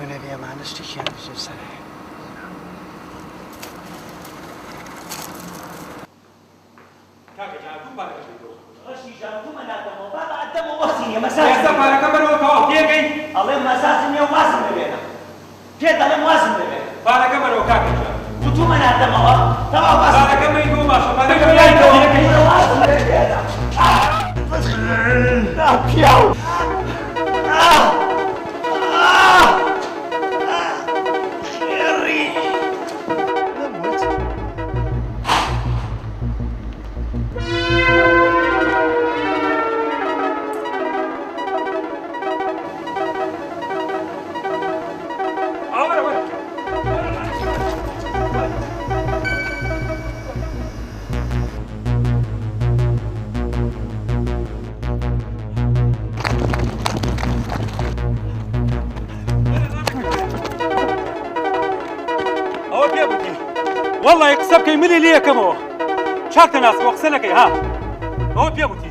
نبي ما نشتكي عن الجيب سريع. كاكا جاكم بارك الله. غشي جاكم أنا دمو بابا دمو وصيني مساج. يا سفارة كبر وكوا كيكي. الله مساج نيو واسم بينا. كده الله واسم بينا. بارك كبر وكاكا. وتوم أنا دمو تمام واسم. بارك كم يدوم ما شو بارك كم يدوم. واسم بينا. كياو. والله يكسبك يملي لي كم هو شرط ناس وقسلك ها هو بيبوتي